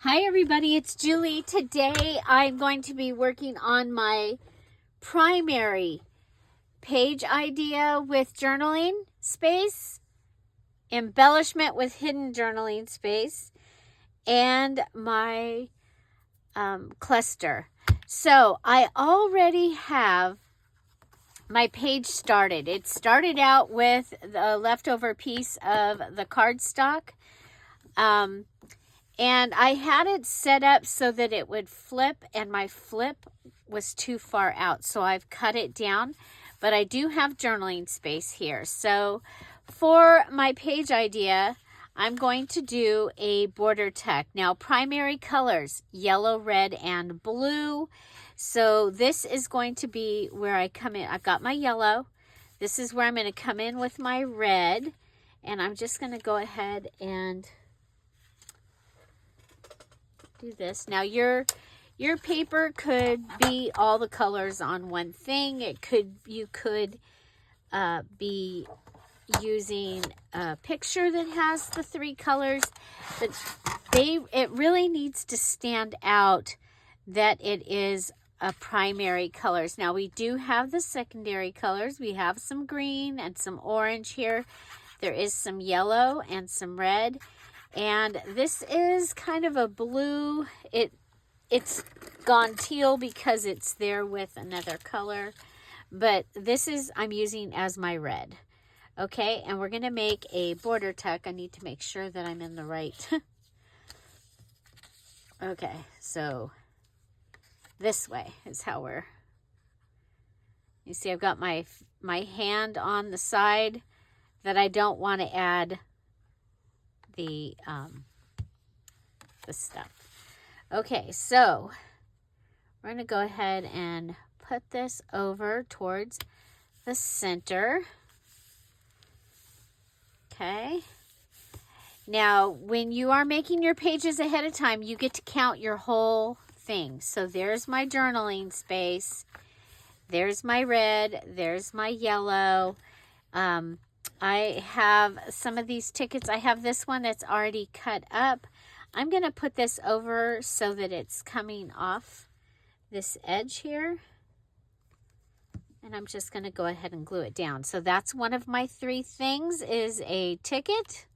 Hi everybody, it's Julie. Today I'm going to be working on my primary page idea with journaling space, embellishment with hidden journaling space, and my cluster. So I already have my page started. It started out with the leftover piece of the cardstock. And I had it set up so that it would flip, and my flip was too far out. So I've cut it down, but I do have journaling space here. So for my page idea, I'm going to do a border tuck. Now, primary colors, yellow, red, and blue. So this is going to be where I come in. I've got my yellow. This is where I'm going to come in with my red. And I'm just going to go ahead and do this. Now your paper could be all the colors on one thing. You could be using a picture that has the three colors, but it really needs to stand out that it is a primary colors. Now we do have the secondary colors. We have some green and some orange here. There is some yellow and some red. And this is kind of a blue. It's gone teal because it's there with another color. But this is, I'm using as my red. Okay, and we're going to make a border tuck. I need to make sure that I'm in the right. Okay, so this way is how you see I've got my hand on the side that I don't want to add the stuff. Okay, so we're going to go ahead and put this over towards the center. Okay. Now, when you are making your pages ahead of time, you get to count your whole thing. So there's my journaling space. There's my red. There's my yellow. I have some of these tickets. I have this one that's already cut up. I'm going to put this over so that it's coming off this edge here. And I'm just going to go ahead and glue it down. So that's one of my three things is a ticket.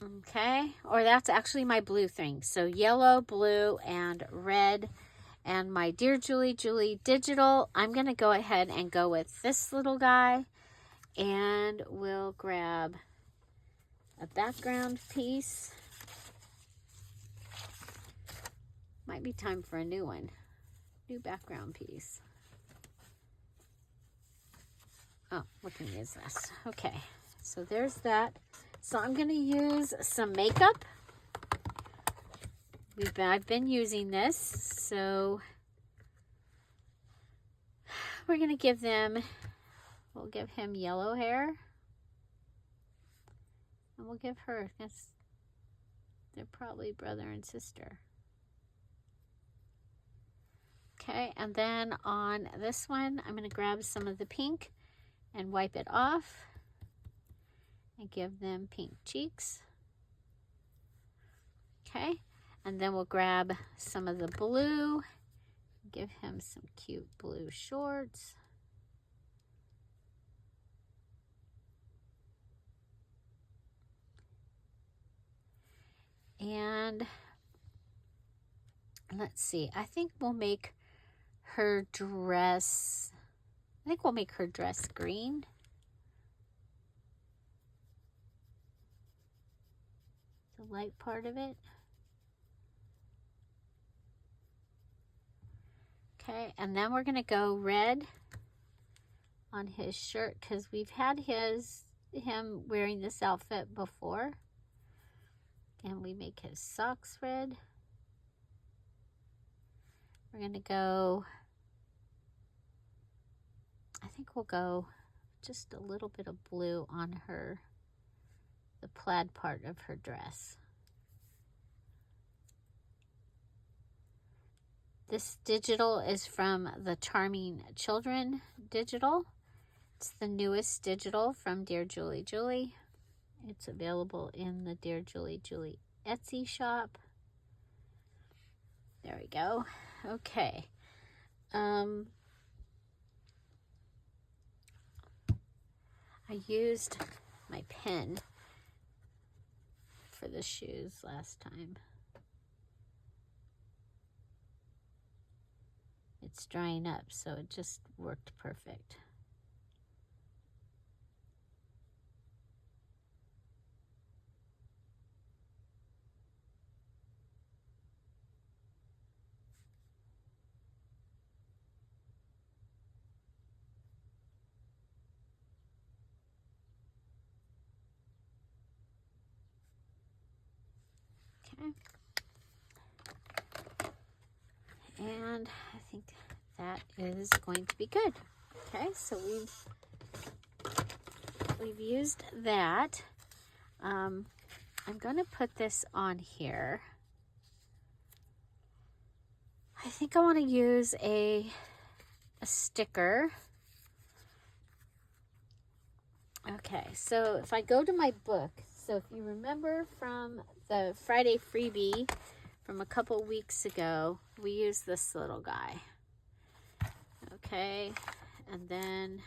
Okay, or that's actually my blue thing. So yellow, blue, and red. And my Dear Julie Julie digital, I'm going to go ahead and go with this little guy. And we'll grab a background piece. Might be time for a new one. New background piece. Oh, what can we use this? Okay, so there's that. So I'm going to use some makeup. I've been using this, so we're going to we'll give him yellow hair. And we'll give her, they're probably brother and sister. Okay, and then on this one, I'm going to grab some of the pink and wipe it off and give them pink cheeks. Okay. And then we'll grab some of the blue, give him some cute blue shorts. And let's see, I think we'll make her dress, green. The light part of it. Okay, and then we're going to go red on his shirt because we've had him wearing this outfit before. And we make his socks red. We're going to go, I think we'll go just a little bit of blue on the plaid part of her dress. This digital is from the Charming Children digital. It's the newest digital from Dear Julie Julie. It's available in the Dear Julie Julie Etsy shop. There we go. Okay. I used my pen for the shoes last time. It's drying up, so it just worked perfect. Okay. And I think that is going to be good. Okay, so we've used that. I'm going to put this on here. I think I want to use a sticker. Okay, so if I go to my book, so if you remember from the Friday freebie from a couple weeks ago, we used this little guy. Okay, and then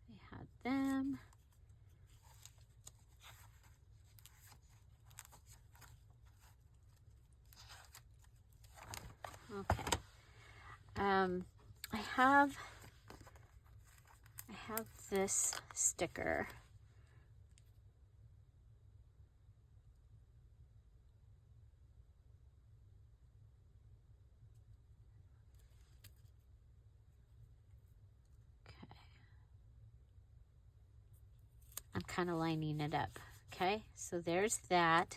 we had them. Okay. I have this sticker. Okay. I'm kind of lining it up. Okay, so there's that.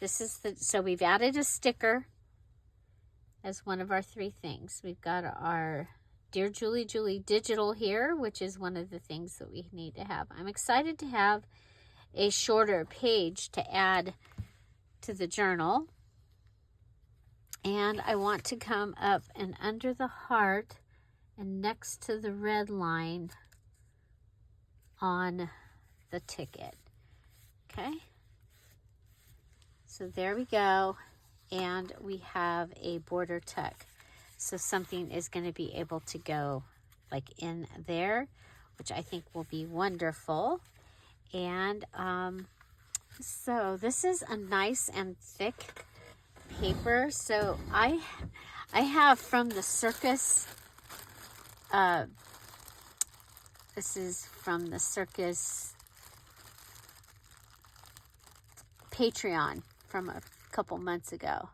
This is so we've added a sticker as one of our three things. We've got our Dear Julie Julie digital here, which is one of the things that we need to have. I'm excited to have a shorter page to add to the journal. And I want to come up and under the heart and next to the red line on the ticket. Okay. So there we go. And we have a border tuck. So something is going to be able to go like in there, which I think will be wonderful. And so this is a nice and thick paper. So I have from the circus, this is from the circus Patreon from a couple months ago.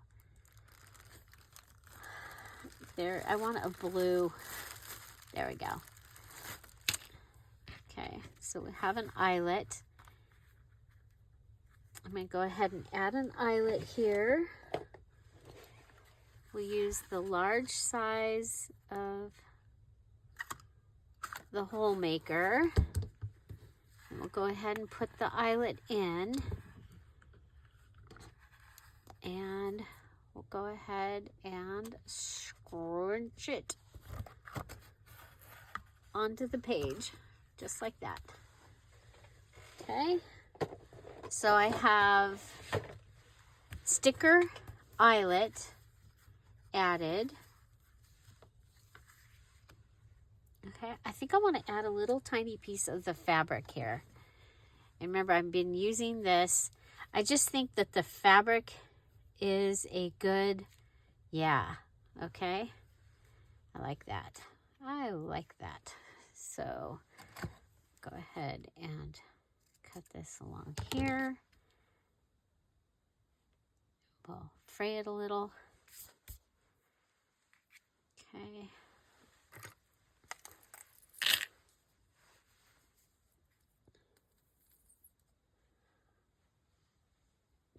There, I want a blue. There we go. Okay, so we have an eyelet. I'm going to go ahead and add an eyelet here. We'll use the large size of the hole maker. And we'll go ahead and put the eyelet in. And we'll go ahead and scrunch it onto the page, just like that. Okay, so I have sticker eyelet added. Okay, I think I want to add a little tiny piece of the fabric here. And remember, I've been using this. I just think that the fabric is a good, yeah, okay. I like that. I like that. So go ahead and cut this along here. We'll fray it a little. Okay.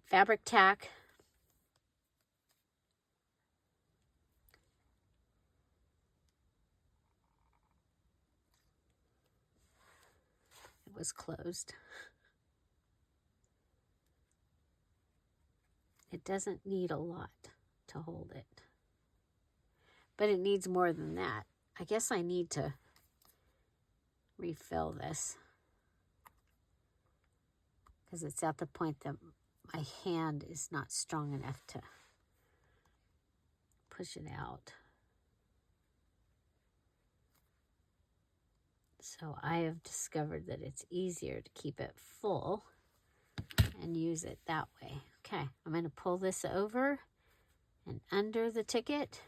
Fabric tack. It was closed. It doesn't need a lot to hold it, but it needs more than that. I guess I need to refill this. because it's at the point that my hand is not strong enough to push it out. So I have discovered that it's easier to keep it full and use it that way. Okay, I'm going to pull this over and under the ticket.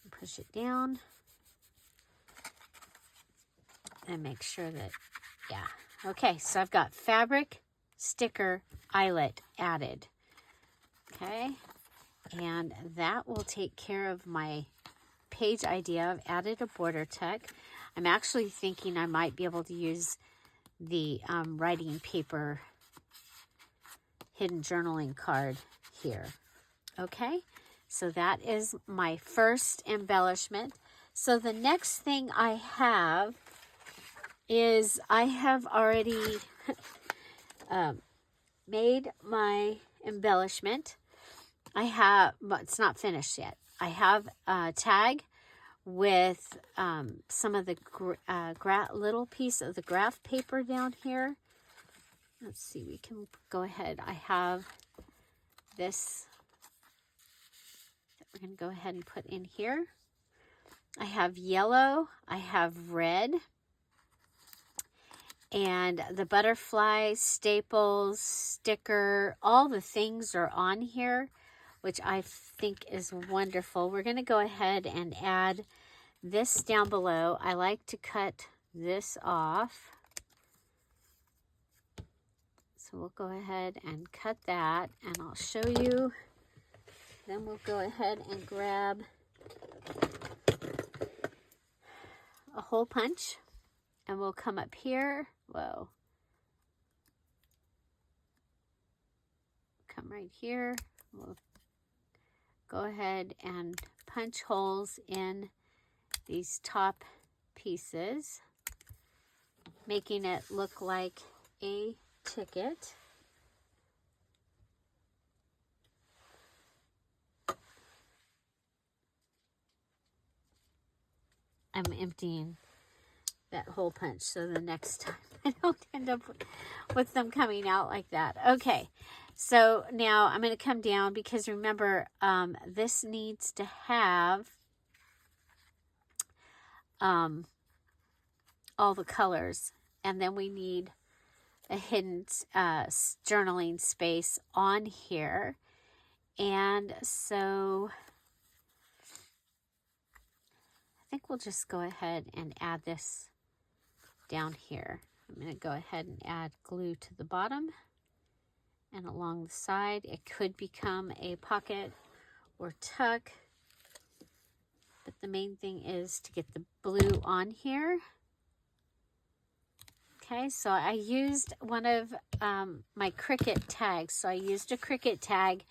Push it down. And make sure that, yeah. Okay, so I've got fabric, sticker, eyelet added. Okay, and that will take care of my page idea. I've added a border tuck. I'm actually thinking I might be able to use the writing paper hidden journaling card here. Okay, so that is my first embellishment. So the next thing I have is I have already made my embellishment. I have, but it's not finished yet. I have a tag with some of the little piece of the graph paper down here. Let's see, we can go ahead. I have this that we're going to go ahead and put in here. I have yellow, I have red, and the butterfly, staples, sticker, all the things are on here, which I think is wonderful. We're going to go ahead and add this down below. I like to cut this off. So we'll go ahead and cut that, and I'll show you. Then we'll go ahead and grab a hole punch, and we'll come up here. Whoa. Come right here. We'll go ahead and punch holes in these top pieces, making it look like a ticket. I'm emptying that hole punch so the next time I don't end up with them coming out like that. Okay, so now I'm going to come down because remember, this needs to have all the colors, and then we need a hidden journaling space on here. And so I think we'll just go ahead and add this down here. I'm going to go ahead and add glue to the bottom and along the side. It could become a pocket or tuck, but the main thing is to get the blue on here. Okay, so I used one of my Cricut tags. So I used a Cricut tag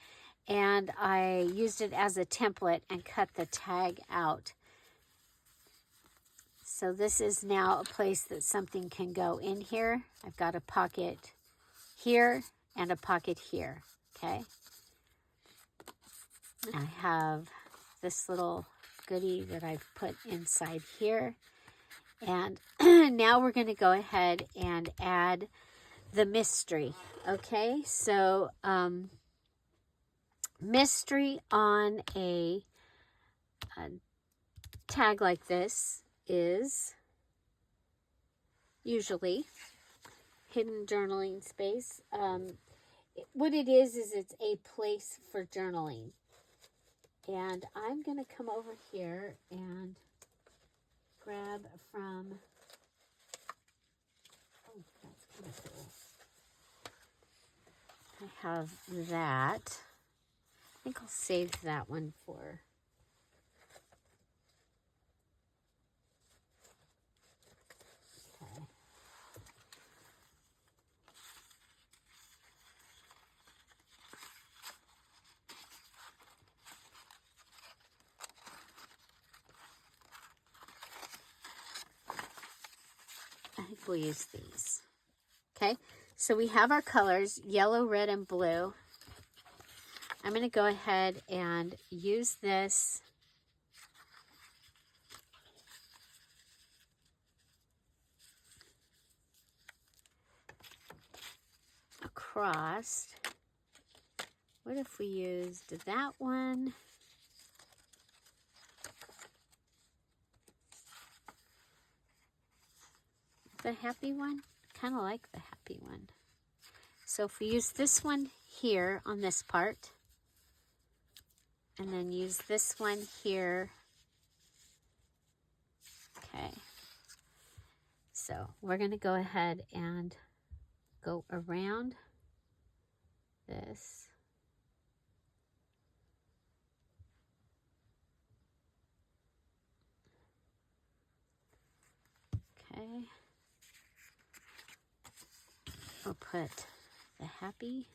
and I used it as a template and cut the tag out. So this is now a place that something can go in here. I've got a pocket here and a pocket here, okay? I have this little goodie that I've put inside here. And now we're going to go ahead and add the mystery, okay? So mystery on a tag like this is usually hidden journaling space. What it is it's a place for journaling. And I'm going to come over here and grab from, oh, that's kind of cool. I have that. I think I'll save that one for I think we'll use these. Okay, so we have our colors, yellow, red, and blue. I'm going to go ahead and use this across. What if we used that one? The happy one? Kind of like the happy one. So if we use this one here on this part, and then use this one here. Okay. So we're going to go ahead and go around this. Okay. We'll put the happy.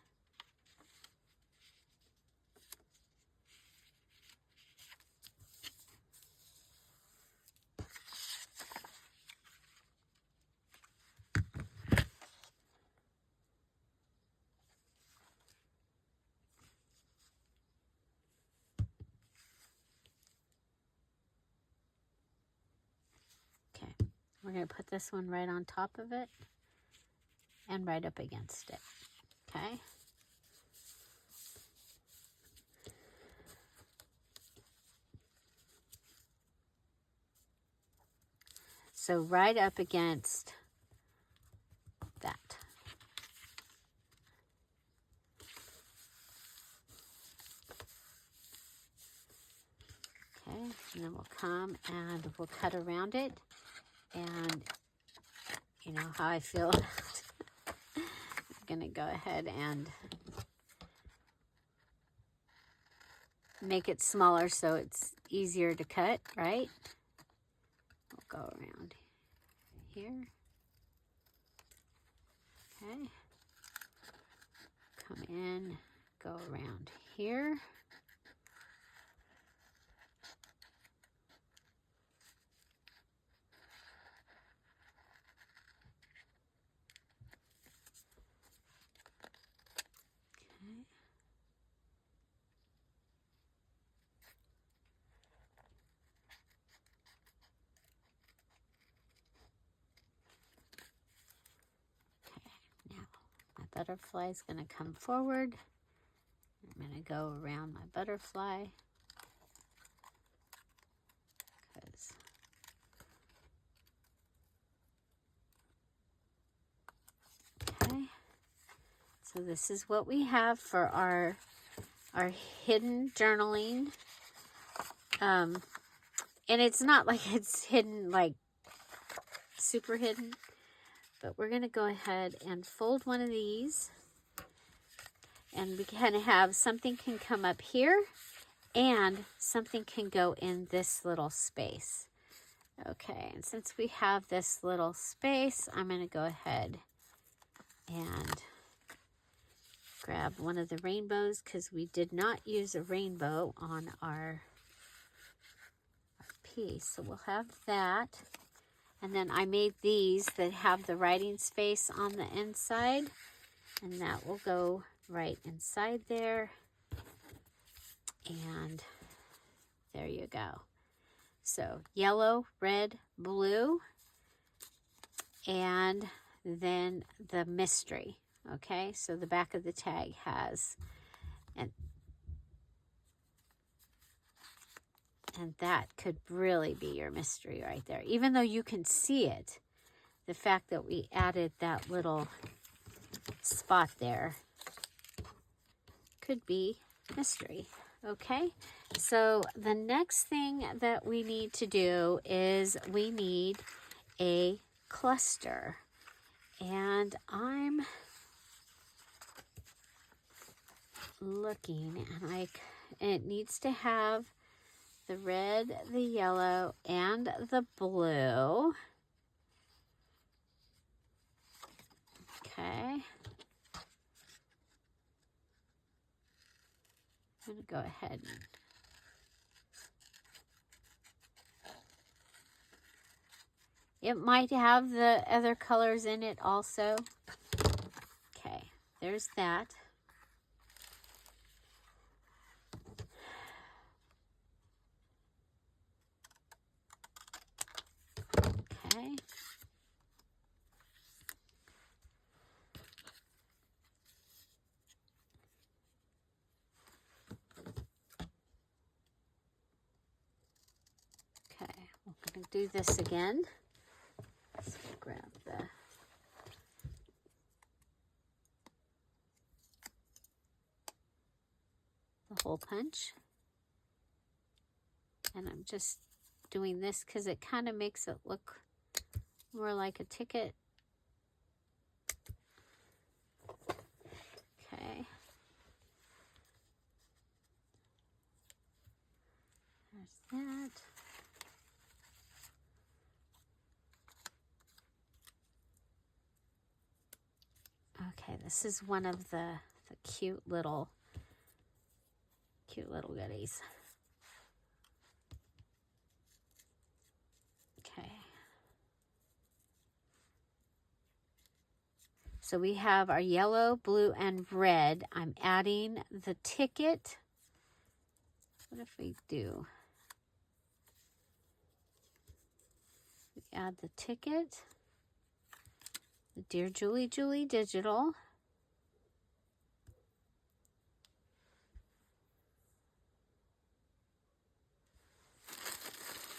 Okay, we're going to put this one right on top of it and right up against it. Okay. So right up against that. Okay, and then we'll come and we'll cut around it. And you know how I feel about it. I'm going to go ahead and make it smaller so it's easier to cut, right? We'll go around here. Okay. Come in, go around here. Okay. Now my butterfly is going to come forward. I'm going to go around my butterfly. Okay. So this is what we have for our hidden journaling. And it's not like it's hidden, like super hidden. But we're going to go ahead and fold one of these. And we kind of have something can come up here and something can go in this little space. Okay, and since we have this little space, I'm going to go ahead and grab one of the rainbows because we did not use a rainbow on our piece. So we'll have that. And then I made these that have the writing space on the inside. And that will go right inside there. And there you go. So yellow, red, blue, and then the mystery. Okay, so the back of the tag has, and that could really be your mystery right there. Even though you can see it, the fact that we added that little spot there could be mystery. Okay, so the next thing that we need to do is we need a cluster. And I'm looking, and it needs to have the red, the yellow, and the blue. Okay. I'm going to go ahead and it might have the other colors in it also. Okay, there's that. Okay. going to do this again. So grab the hole punch. And I'm just doing this because it kind of makes it look more like a ticket. Okay. There's that. Okay, this is one of the cute little goodies. Okay. So we have our yellow, blue, and red. I'm adding the ticket. What if we do? We add the ticket, the Dear Julie Julie Digital.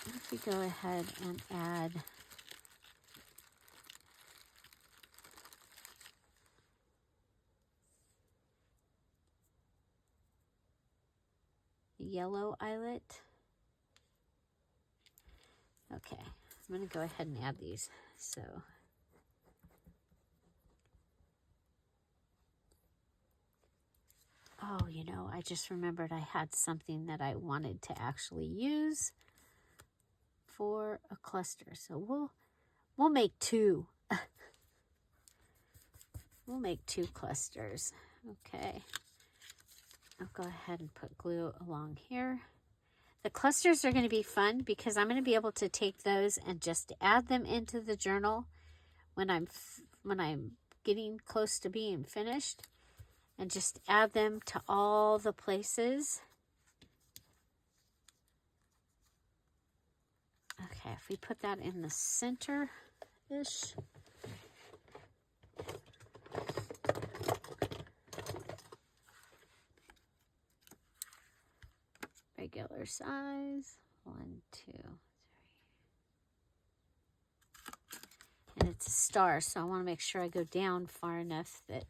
What if we go ahead and add the yellow eyelet? Okay, I'm going to go ahead and add these. So oh, you know, I just remembered I had something that I wanted to actually use for a cluster. So we'll make two. We'll make two clusters. Okay. I'll go ahead and put glue along here. The clusters are going to be fun because I'm going to be able to take those and just add them into the journal when I'm getting close to being finished, and just add them to all the places. Okay, if we put that in the center-ish. Regular size. 1, 2, 3. And it's a star, so I want to make sure I go down far enough that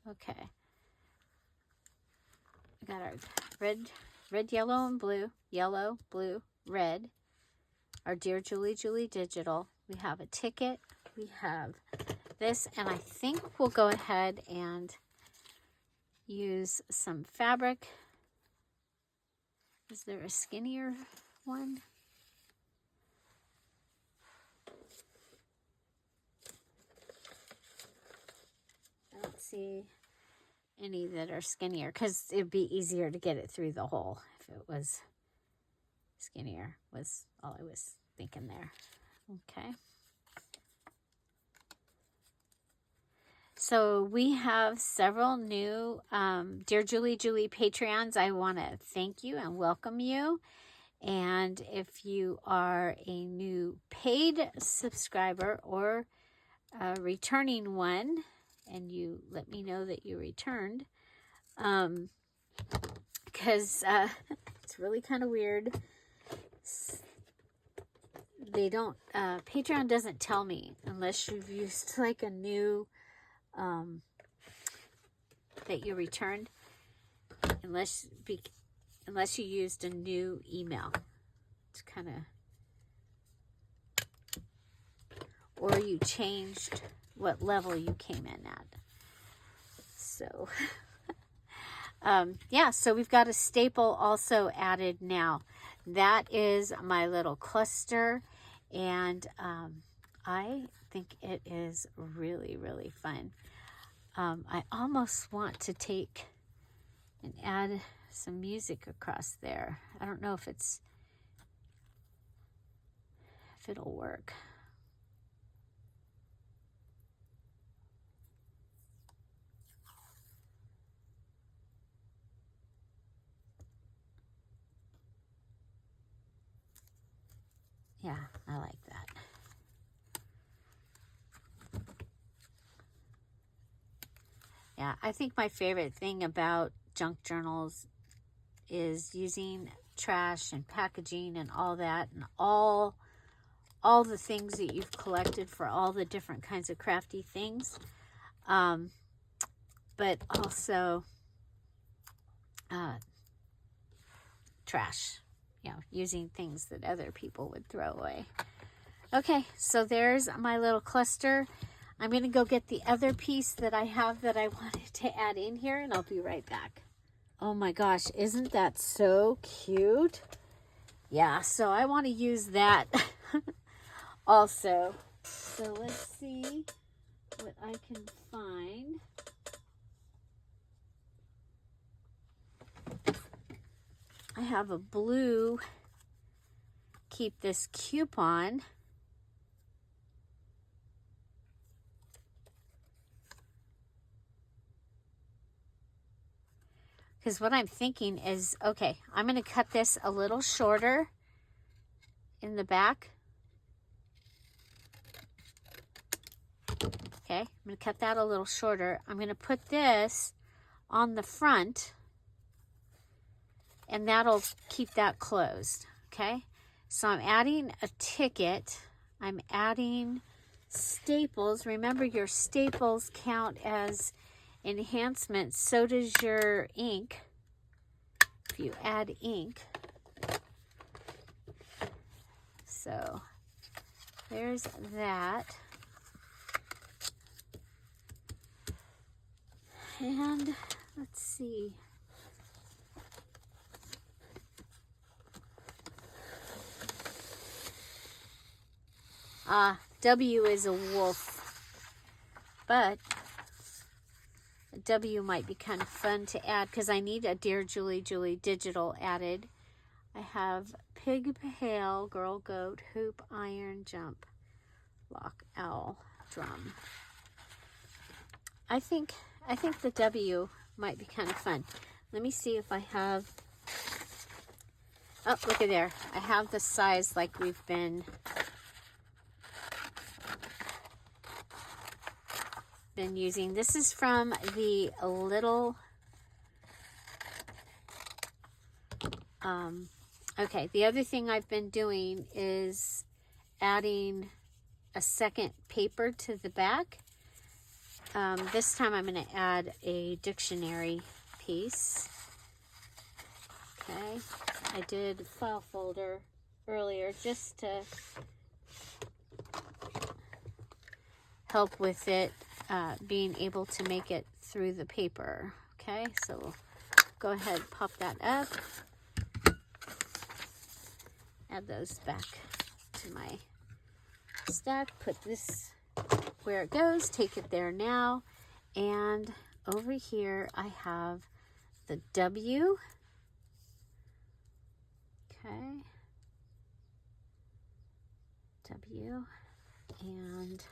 okay. We got our red, yellow, and blue. Yellow, blue, red. Our Dear Julie Julie Digital. We have a ticket. We have this, and I think we'll go ahead and use some fabric. Is there a skinnier one? I don't see any that are skinnier because it'd be easier to get it through the hole if it was skinnier, was all I was thinking there. Okay. So we have several new Dear Julie Julie Patreons. I want to thank you and welcome you. And if you are a new paid subscriber or a returning one, and you let me know that you returned, because it's really kind of weird. They don't, Patreon doesn't tell me unless you've used like a new, that you returned, unless you used a new email. It's kind of, or you changed what level you came in at. So, yeah, so we've got a staple also added now. That is my little cluster, and I think it is really, really fun. I almost want to take and add some music across there. I don't know if it'll work. Yeah, I like that. Yeah, I think my favorite thing about junk journals is using trash and packaging and all that, and all the things that you've collected for all the different kinds of crafty things. But also trash, using things that other people would throw away. Okay, so there's my little cluster. I'm going to go get the other piece that I have that I wanted to add in here, and I'll be right back. Oh my gosh, isn't that so cute? Yeah, so I want to use that also. So let's see what I can find. I have a blue keep this coupon. Because what I'm thinking is, okay, I'm going to cut this a little shorter in the back. Okay, I'm going to cut that a little shorter. I'm going to put this on the front, and that'll keep that closed. Okay, so I'm adding a ticket. I'm adding staples. Remember, your staples count as enhancements. So does your ink. If you add ink. So there's that. And let's see. W is a wolf, but a W might be kind of fun to add because I need a Dear Julie Julie digital added. I have pig, pale, girl, goat, hoop, iron, jump, lock, owl, drum. I think the W might be kind of fun. Let me see if I have, oh, look at there. I have the size like we've been using. This is from the little, okay, the other thing I've been doing is adding a second paper to the back. This time I'm going to add a dictionary piece. Okay, I did file folder earlier just to help with it being able to make it through the paper. Okay, so we'll go ahead and pop that up. Add those back to my stack. Put this where it goes. Take it there now. And over here I have the W. Okay. W. And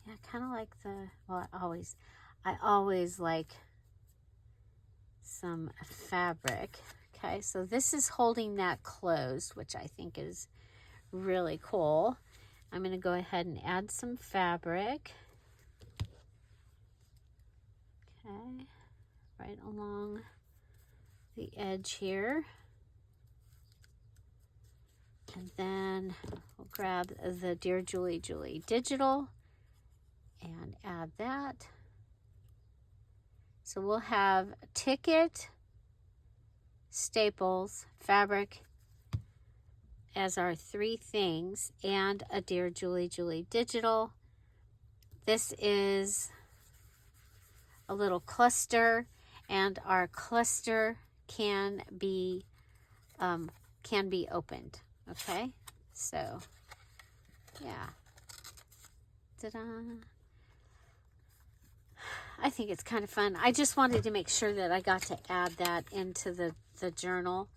yeah, kind of like the, well, I always like some fabric. Okay, so this is holding that closed, which I think is really cool. I'm going to go ahead and add some fabric. Okay, right along the edge here. And then we'll grab the Dear Julie Julie digital and add that. So we'll have ticket, staples, fabric as our three things, and a Dear Julie Julie digital. This is a little cluster, and our cluster can be opened. Okay, so yeah, ta-da! I think it's kind of fun. I just wanted to make sure that I got to add that into the journal.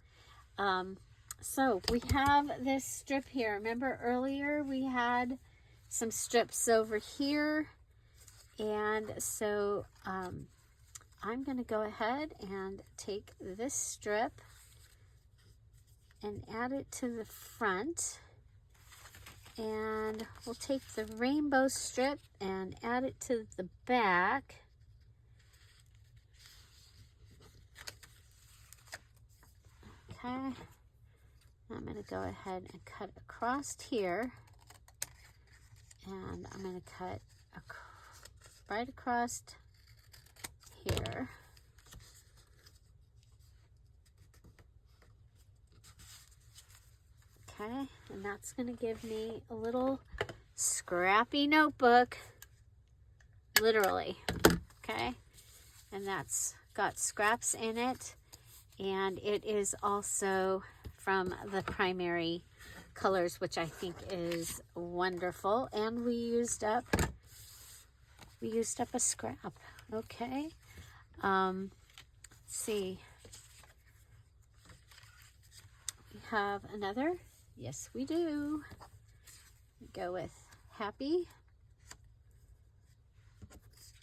So we have this strip here. Remember earlier we had some strips over here, and so I'm going to go ahead and take this strip and add it to the front. And we'll take the rainbow strip and add it to the back. Okay. I'm going to go ahead and cut across here. And I'm going to cut right across here. Okay, and that's going to give me a little scrappy notebook, literally, okay? And that's got scraps in it, and it is also from the primary colors, which I think is wonderful. And we used up a scrap, okay? Let's see. We have another. Yes, we do. We go with happy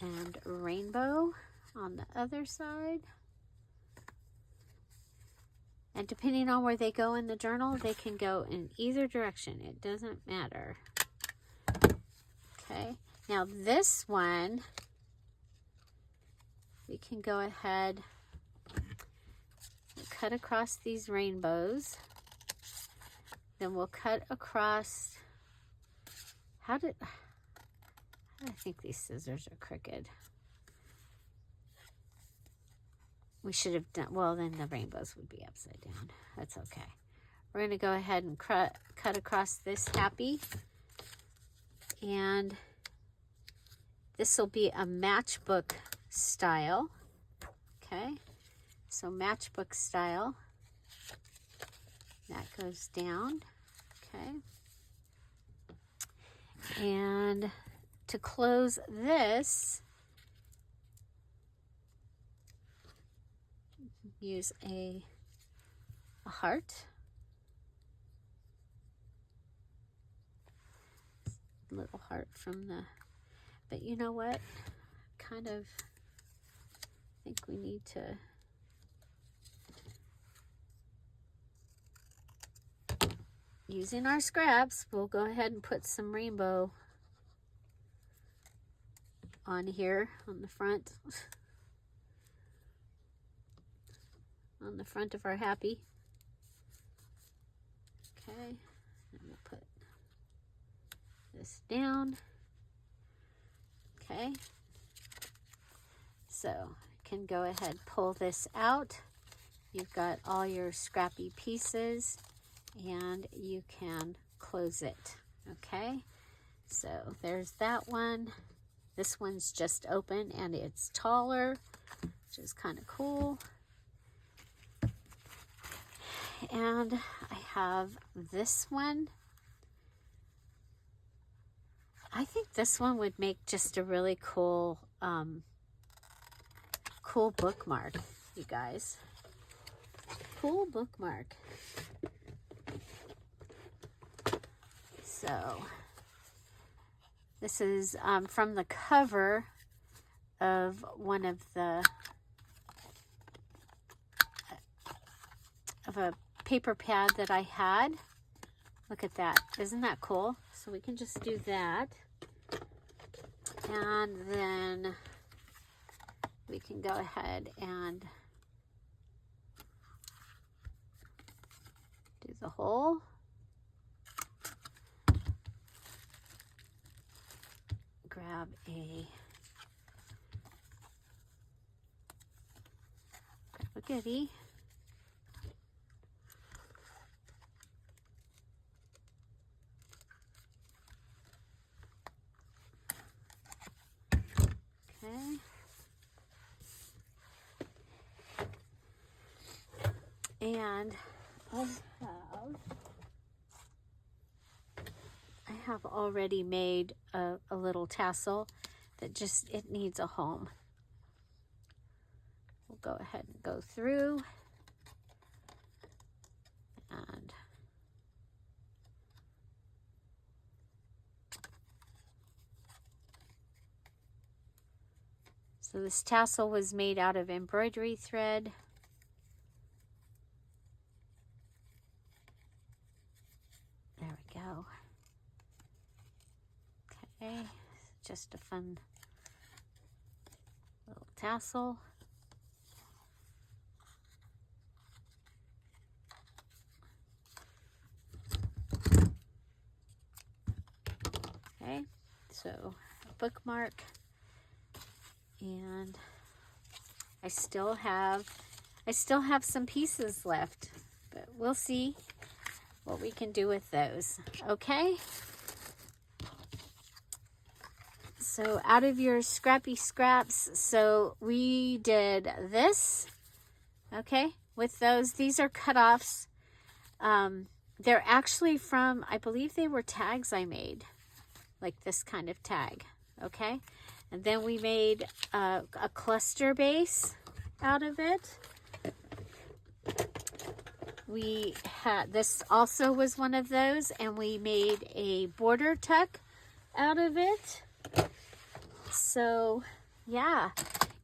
and rainbow on the other side. And depending on where they go in the journal, they can go in either direction. It doesn't matter. Okay. Now this one, we can go ahead and cut across these rainbows. Then we'll cut across, how did I think these scissors are crooked. We should have done, well, then the rainbows would be upside down. That's okay. We're going to go ahead and cut across this happy. And this will be a matchbook style. Okay. So matchbook style. That goes down. Okay. And to close this, use a heart. Little heart from the, but you know what? Kind of think we need to using our scraps, we'll go ahead and put some rainbow on here on the front. On the front of our happy. Okay, and we'll put this down. Okay, so you can go ahead, pull this out. You've got all your scrappy pieces and you can close it. Okay, so there's that one. This one's just open and it's taller, which is kind of cool. And I have this one. I think this one would make just a really cool, cool bookmark, you guys. Cool bookmark. So this is from the cover of one of the of a paper pad that I had. Look at that. Isn't that cool? So we can just do that. And then we can go ahead and do the hole. Grab a goodie. Okay. And I have already made a little tassel that just, it needs a home. We'll go ahead and go through and so this tassel was made out of embroidery thread. There we go. Okay, just a fun little tassel. Okay, so a bookmark, and I still have some pieces left, but we'll see what we can do with those. Okay, so out of your scrappy scraps, so we did this. Okay, with those, these are cutoffs. They're actually from, I believe they were tags I made, like this kind of tag. Okay, and then we made a cluster base out of it. We had, this also was one of those, and we made a border tuck out of it. So yeah,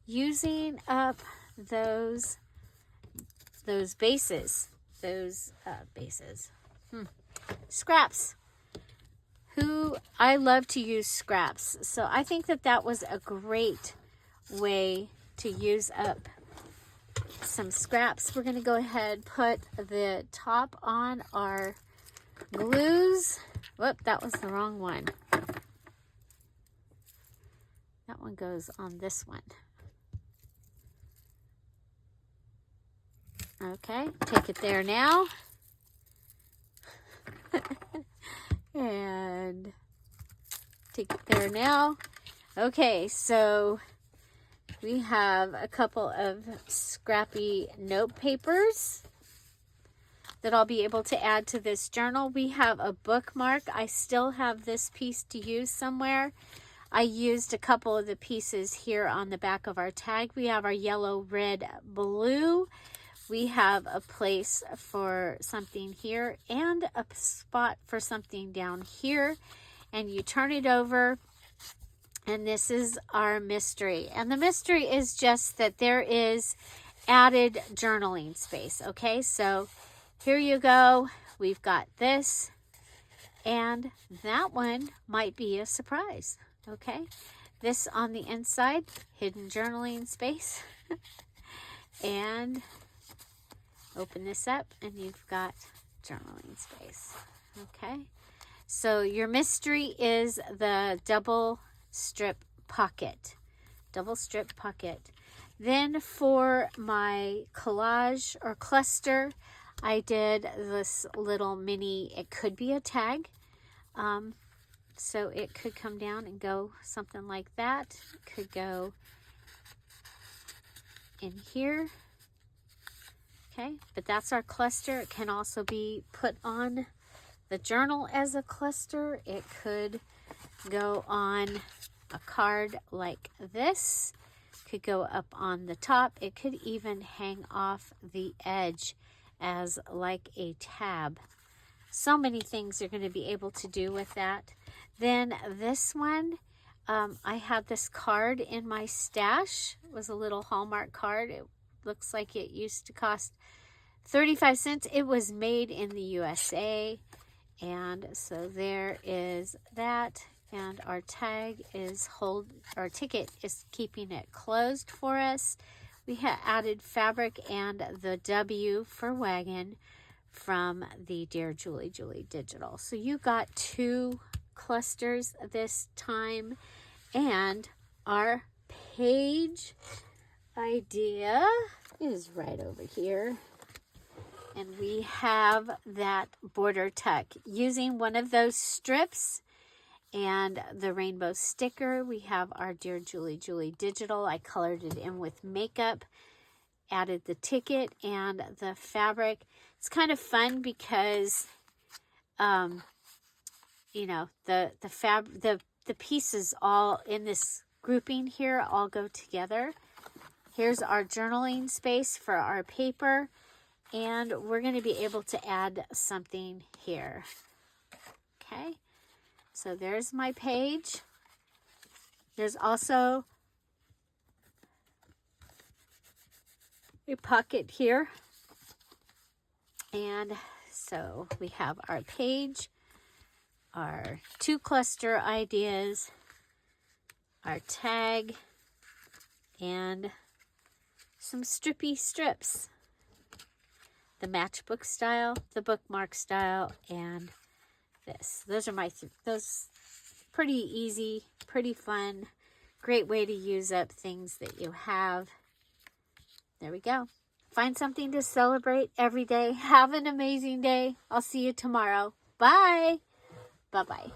using up those bases, scraps. I love to use scraps, so I think that was a great way to use up some scraps. We're going to go ahead, put the top on our glues. Whoop, that was the wrong one. That one goes on this one. Okay, take it there now. And take it there now. Okay, so we have a couple of scrappy note papers that I'll be able to add to this journal. We have a bookmark. I still have this piece to use somewhere. I used a couple of the pieces here on the back of our tag. We have our yellow, red, blue. We have a place for something here and a spot for something down here. And you turn it over, and this is our mystery. And the mystery is just that there is added journaling space. Okay, so here you go. We've got this, and that one might be a surprise. Okay, this on the inside, hidden journaling space. And open this up, and you've got journaling space. Okay, so your mystery is the double strip pocket. Then for my collage or cluster, I did this little mini, it could be a tag. So it could come down and go something like that. It could go in here. Okay, but that's our cluster. It can also be put on the journal as a cluster. It could go on a card like this. Could go up on the top. It could even hang off the edge as like a tab. So many things you're going to be able to do with that. Then this one, I had this card in my stash. It was a little Hallmark card. It looks like it used to cost 35 cents. It was made in the USA. And so there is that. And our tag is our ticket is keeping it closed for us. We have added fabric and the W for wagon from the Dear Julie Julie Digital. So you got 2 clusters this time, and our page idea is right over here, and we have that border tuck using one of those strips and the rainbow sticker. We have our Dear Julie Julie Digital. I colored it in with makeup, added the ticket and the fabric. It's kind of fun because you know, the pieces all in this grouping here all go together. Here's our journaling space for our paper, and we're going to be able to add something here. Okay, so there's my page. There's also a pocket here, and so we have our page. our 2 cluster ideas, our tag, and some strippy strips. The matchbook style, the bookmark style, and this. Those are my those pretty easy, pretty fun, great way to use up things that you have. There we go. Find something to celebrate every day. Have an amazing day. I'll see you tomorrow. Bye. Bye-bye.